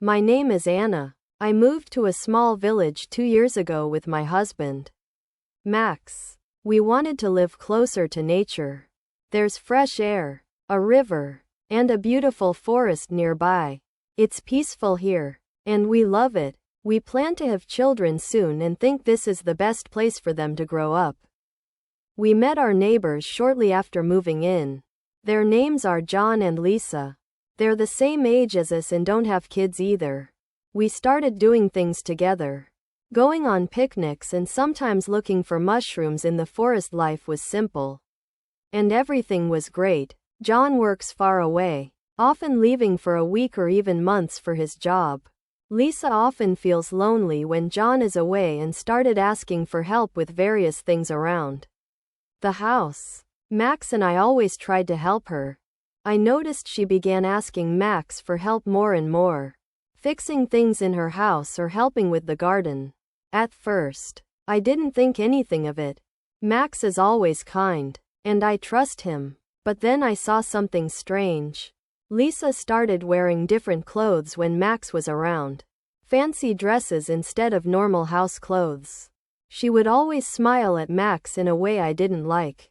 My name is Anna. I moved to a small village 2 years ago with my husband, Max. We wanted to live closer to nature. There's fresh air, a river, and a beautiful forest nearby. It's peaceful here, and we love it. We plan to have children soon and think this is the best place for them to grow up. We met our neighbors shortly after moving in. Their names are John and Lisa. They're the same age as us and don't have kids either. We started doing things together, going on picnics and sometimes looking for mushrooms in the forest. Life was simple, and everything was great. John works far away, often leaving for a week or even months for his job. Lisa often feels lonely when John is away and started asking for help with various things around the house. Max and I always tried to help her. I noticed she began asking Max for help more and more, fixing things in her house or helping with the garden. At first, I didn't think anything of it. Max is always kind, and I trust him. But then I saw something strange. Lisa started wearing different clothes when Max was around. Fancy dresses instead of normal house clothes. She would always smile at Max in a way I didn't like.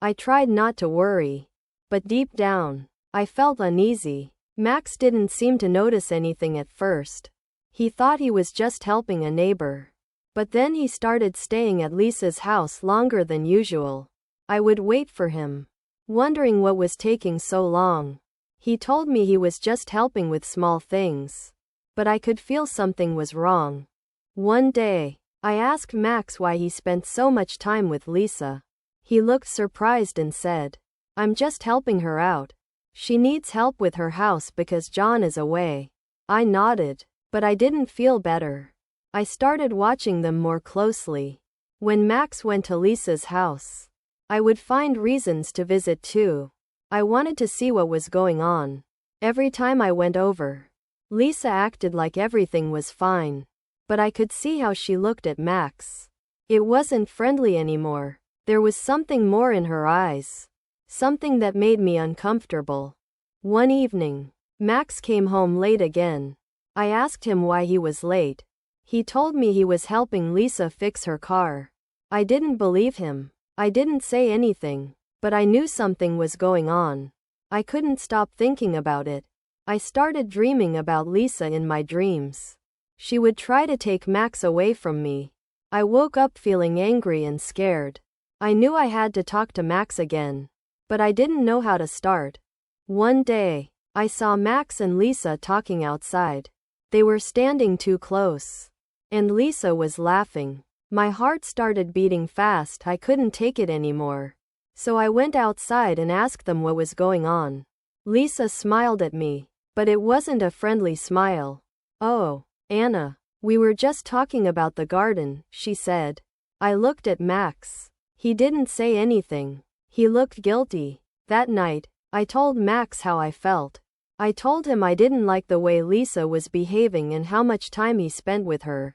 I tried not to worry, but deep down, I felt uneasy. Max didn't seem to notice anything at first. He thought he was just helping a neighbor. But then he started staying at Lisa's house longer than usual. I would wait for him, wondering what was taking so long. He told me he was just helping with small things, but I could feel something was wrong. One day, I asked Max why he spent so much time with Lisa. He looked surprised and said, "I'm just helping her out. She needs help with her house because John is away." I nodded, but I didn't feel better. I started watching them more closely. When Max went to Lisa's house, I would find reasons to visit too. I wanted to see what was going on. Every time I went over, Lisa acted like everything was fine, but I could see how she looked at Max. It wasn't friendly anymore. There was something more in her eyes, something that made me uncomfortable. One evening, Max came home late again. I asked him why he was late. He told me he was helping Lisa fix her car. I didn't believe him. I didn't say anything, but I knew something was going on. I couldn't stop thinking about it. I started dreaming about Lisa in my dreams. She would try to take Max away from me. I woke up feeling angry and scared. I knew I had to talk to Max again, but I didn't know how to start. One day, I saw Max and Lisa talking outside. They were standing too close, and Lisa was laughing. My heart started beating fast. I couldn't take it anymore. So I went outside and asked them what was going on. Lisa smiled at me, but it wasn't a friendly smile. "Oh, Anna, we were just talking about the garden," she said. I looked at Max. He didn't say anything. He looked guilty. That night, I told Max how I felt. I told him I didn't like the way Lisa was behaving and how much time he spent with her.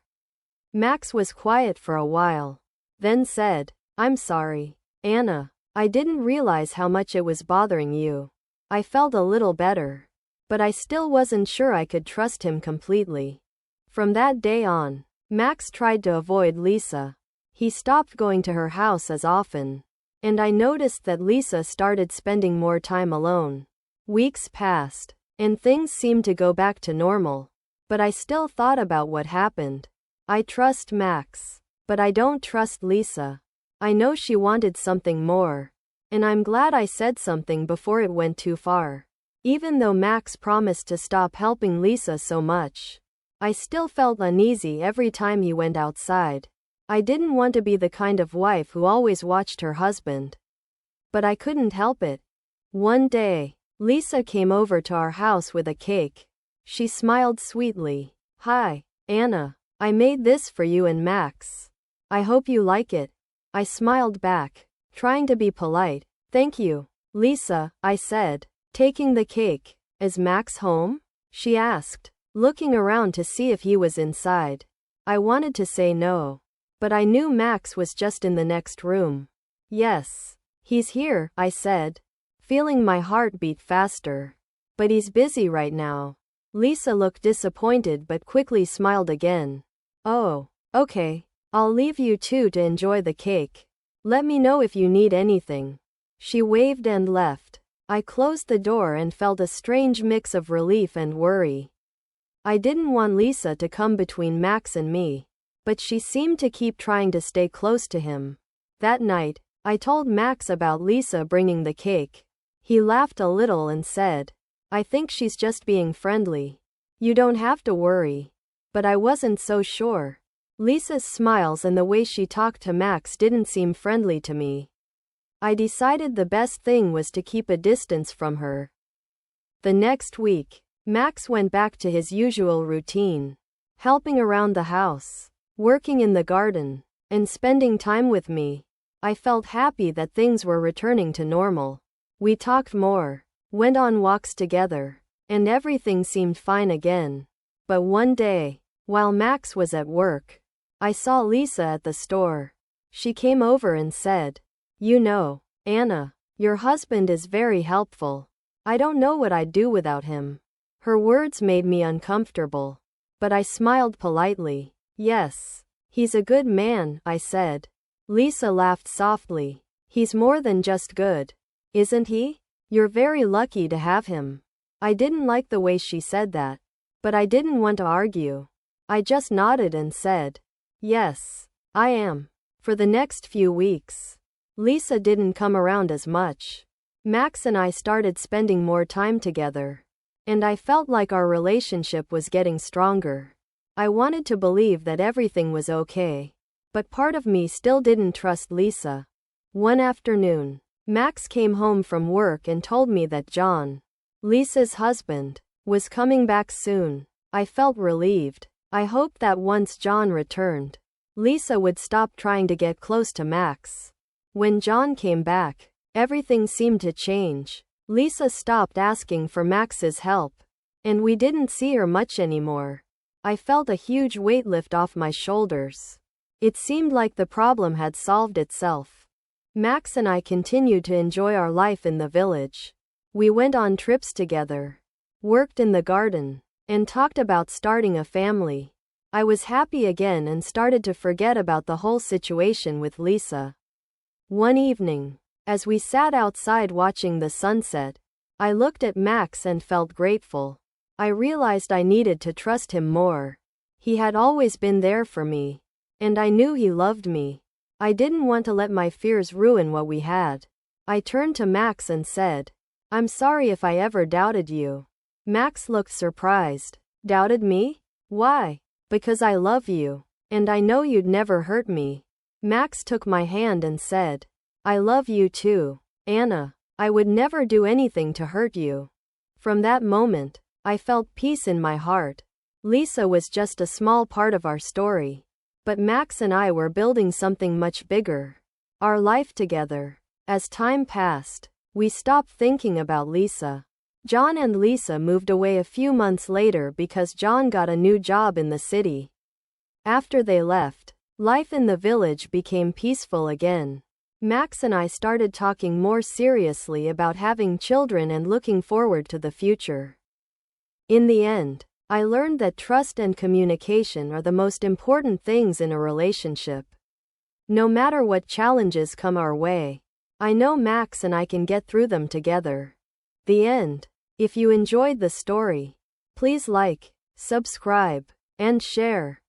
Max was quiet for a while, then said, "I'm sorry, Anna. I didn't realize how much it was bothering you." I felt a little better, but I still wasn't sure I could trust him completely. From that day on, Max tried to avoid Lisa. He stopped going to her house as often, and I noticed that Lisa started spending more time alone. Weeks passed, and things seemed to go back to normal, but I still thought about what happened. I trust Max, but I don't trust Lisa. I know she wanted something more, and I'm glad I said something before it went too far. Even though Max promised to stop helping Lisa so much, I still felt uneasy every time he went outside. I didn't want to be the kind of wife who always watched her husband, but I couldn't help it. One day, Lisa came over to our house with a cake. She smiled sweetly. "Hi, Anna. I made this for you and Max. I hope you like it." I smiled back, trying to be polite. "Thank you, Lisa," I said, taking the cake. "Is Max home?" she asked, looking around to see if he was inside. I wanted to say no, but I knew Max was just in the next room. "Yes, he's here," I said, feeling my heart beat faster. "But he's busy right now." Lisa looked disappointed but quickly smiled again. Oh, okay. I'll leave you two to enjoy the cake. Let me know if you need anything. She waved and left. I closed the door and felt a strange mix of relief and worry. I didn't want Lisa to come between Max and me, but she seemed to keep trying to stay close to him. That night, I told Max about Lisa bringing the cake. He laughed a little and said, "I think she's just being friendly. You don't have to worry." But I wasn't so sure. Lisa's smiles and the way she talked to Max didn't seem friendly to me. I decided the best thing was to keep a distance from her. The next week, Max went back to his usual routine, helping around the house, working in the garden, and spending time with me. I felt happy that things were returning to normal. We talked more, went on walks together, and everything seemed fine again. But one day, while Max was at work, I saw Lisa at the store. She came over and said, "You know, Anna, your husband is very helpful. I don't know what I'd do without him." Her words made me uncomfortable, but I smiled politely. "Yes, he's a good man," I said. Lisa laughed softly. "He's more than just good, isn't he? You're very lucky to have him." I didn't like the way she said that, but I didn't want to argue. I just nodded and said, "Yes, I am." For the next few weeks, Lisa didn't come around as much. Max and I started spending more time together, and I felt like our relationship was getting stronger. I wanted to believe that everything was okay, but part of me still didn't trust Lisa. One afternoon, Max came home from work and told me that John, Lisa's husband, was coming back soon. I felt relieved. I hoped that once John returned, Lisa would stop trying to get close to Max. When John came back, everything seemed to change. Lisa stopped asking for Max's help, and we didn't see her much anymore. I felt a huge weight lift off my shoulders. It seemed like the problem had solved itself. Max and I continued to enjoy our life in the village. We went on trips together, worked in the garden, and talked about starting a family. I was happy again and started to forget about the whole situation with Lisa. One evening, as we sat outside watching the sunset, I looked at Max and felt grateful. I realized I needed to trust him more. He had always been there for me, and I knew he loved me. I didn't want to let my fears ruin what we had. I turned to Max and said, "I'm sorry if I ever doubted you." Max looked surprised. "Doubted me? Why?" "Because I love you, and I know you'd never hurt me." Max took my hand and said, "I love you too, Anna. I would never do anything to hurt you." From that moment, I felt peace in my heart. Lisa was just a small part of our story, but Max and I were building something much bigger. Our life together. As time passed, we stopped thinking about Lisa. John and Lisa moved away a few months later because John got a new job in the city. After they left, life in the village became peaceful again. Max and I started talking more seriously about having children and looking forward to the future. In the end, I learned that trust and communication are the most important things in a relationship. No matter what challenges come our way, I know Max and I can get through them together. The end. If you enjoyed the story, please like, subscribe, and share.